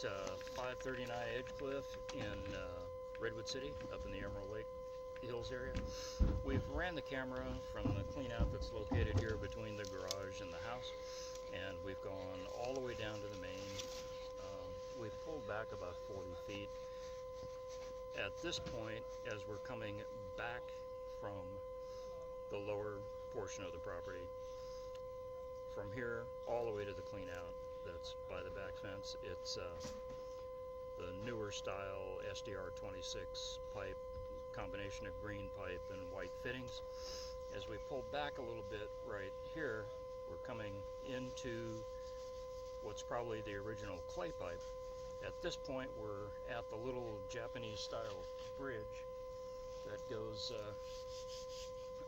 539 Edgecliff in Redwood City, up in the Emerald Lake Hills area. We've ran the camera from the cleanout that's located here between the garage and the house, and we've gone all the way down to the main. We've pulled back about 40 feet. At this point, as we're coming back from the lower portion of the property, from here all the way to the cleanout that's by the back fence, it's the newer style SDR 26 pipe, combination of green pipe and white fittings. As we pull back a little bit right here, we're coming into what's probably the original clay pipe. At this point, we're at the little Japanese style bridge that goes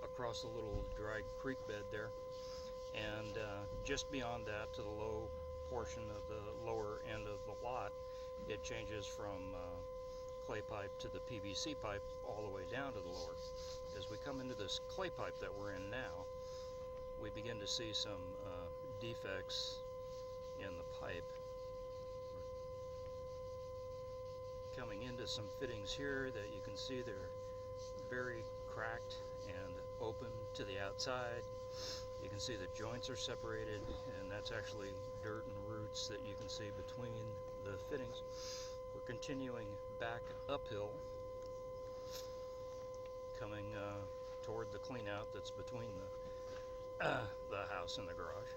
across the little dry creek bed there, and just beyond that, to the low portion of the lower end of the lot, it changes from clay pipe to the PVC pipe all the way down to the lower. As we come into this clay pipe that we're in now, we begin to see some defects in the pipe. Coming into some fittings here that you can see they're very cracked and open to the outside. You can see the joints are separated, and that's actually dirt and roots that you can see between the fittings. We're continuing back uphill, coming toward the cleanout that's between the house and the garage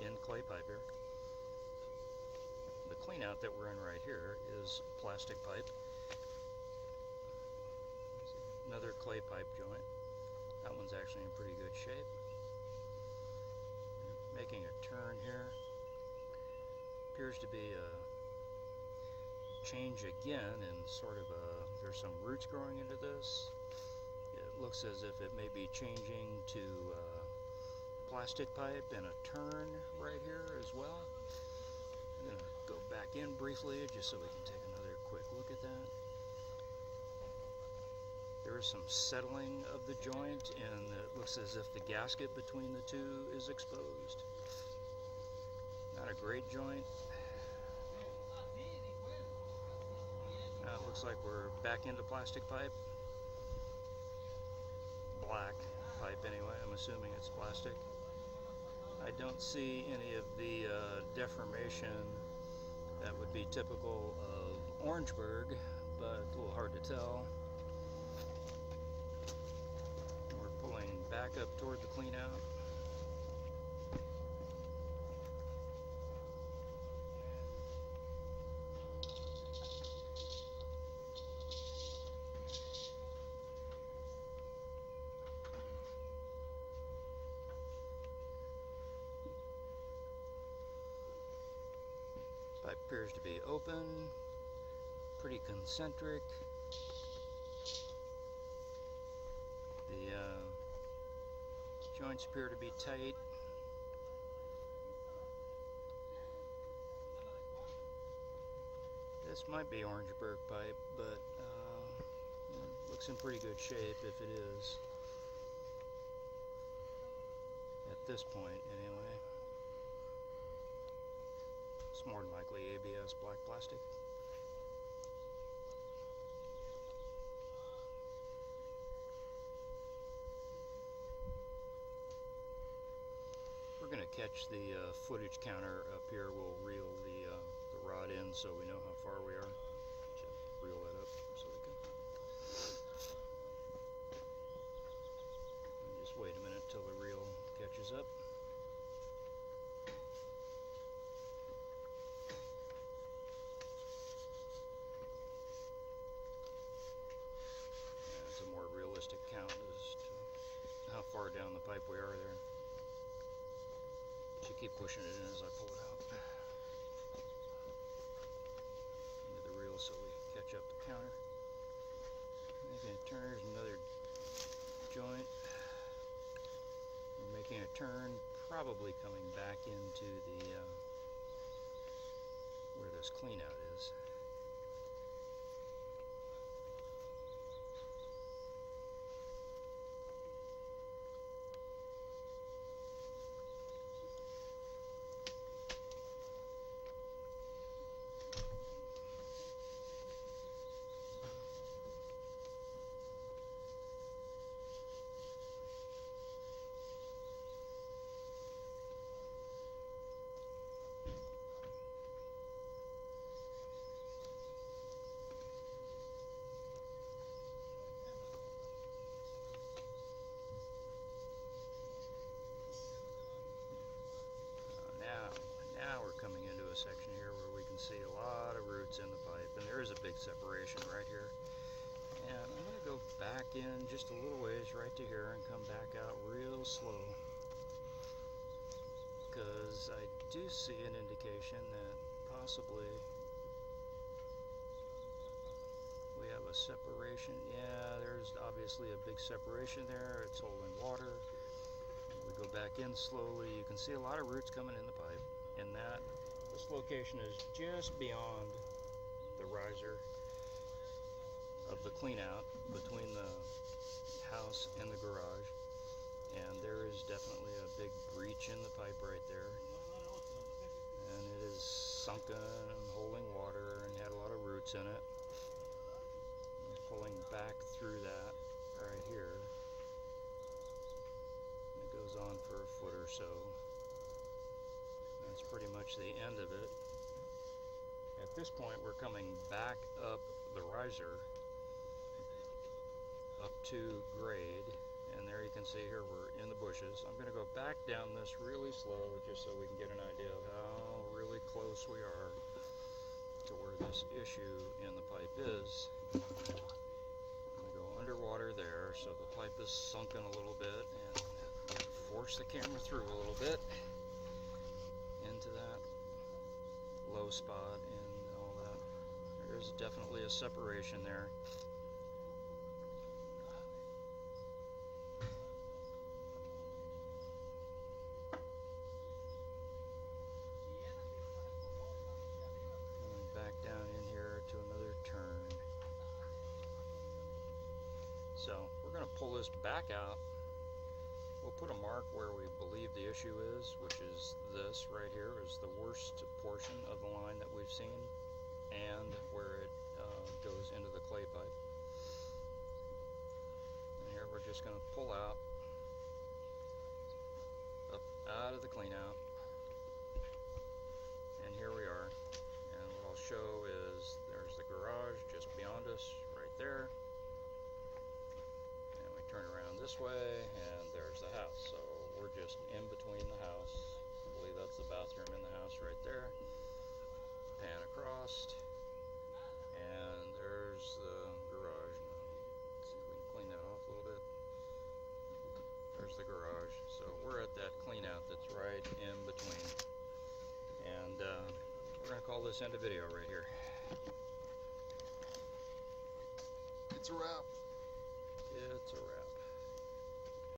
in clay pipe here. The cleanout that we're in right here is plastic pipe. Another clay pipe joint. That one's actually in pretty good shape. Making a turn here. Appears to be a change again, and sort of there's some roots growing into this. It looks as if it may be changing to plastic pipe, and a turn right here as well. I'm going to go back in briefly just so we can take another quick look at that. There is some settling of the joint, and it looks as if the gasket between the two is exposed. Not a great joint. Now it looks like we're back into plastic pipe. Black pipe anyway, I'm assuming it's plastic. I don't see any of the deformation that would be typical of Orangeburg, but it's a little hard to tell. We're pulling back up toward the cleanout. Pipe appears to be open, pretty concentric. The joints appear to be tight. This might be Orangeburg pipe, but looks in pretty good shape if it is. At this point, anyway. It's more than likely ABS black plastic. We're going to catch the footage counter up here. We'll reel the rod in so we know how far we are. Just reel that up so we can. And just wait a minute till the reel catches up. A more realistic count as to how far down the pipe we are there. Should keep pushing it in as I pull it out into the reel so we catch up the counter. Making a turn. Here's another joint. We're making a turn, probably coming back into the where this cleanout is. there is a big separation right here. And I'm going to go back in just a little ways right to here and come back out real slow, because I do see an indication that possibly we have a separation. Yeah, there's obviously a big separation there. It's holding water. We go back in slowly. You can see a lot of roots coming in the pipe, and this location is just beyond the riser of the cleanout between the house and the garage, and there is definitely a big breach in the pipe right there, and it is sunken and holding water and had a lot of roots in it. I'm pulling back through that right here. It goes on for a foot or so. That's pretty much the end of it. At this point, we're coming back up the riser up to grade, and there you can see here we're in the bushes. I'm going to go back down this really slow just so we can get an idea of how really close we are to where this issue in the pipe is. I'm going to go underwater there, so the pipe is sunken a little bit, and force the camera through a little bit into that low spot and all that. There's definitely a separation there. Back down in here to another turn. So we're going to pull this back out. We'll put a mark where we believe the issue is, which is this right here is the worst portion of the line that we've seen, and where it goes into the clay pipe. And here we're just going to pull out out of the clean out, and here we are. And what I'll show is there's the garage just beyond us right there, and we turn around this way and there's the house. So we're just in between the house. I believe that's the bathroom in the house right there. Pan across, and there's the garage. Let's see if we can clean that off a little bit. There's the garage. So we're at that clean out that's right in between. And we're going to call this end of video right here. It's a wrap. It's a wrap.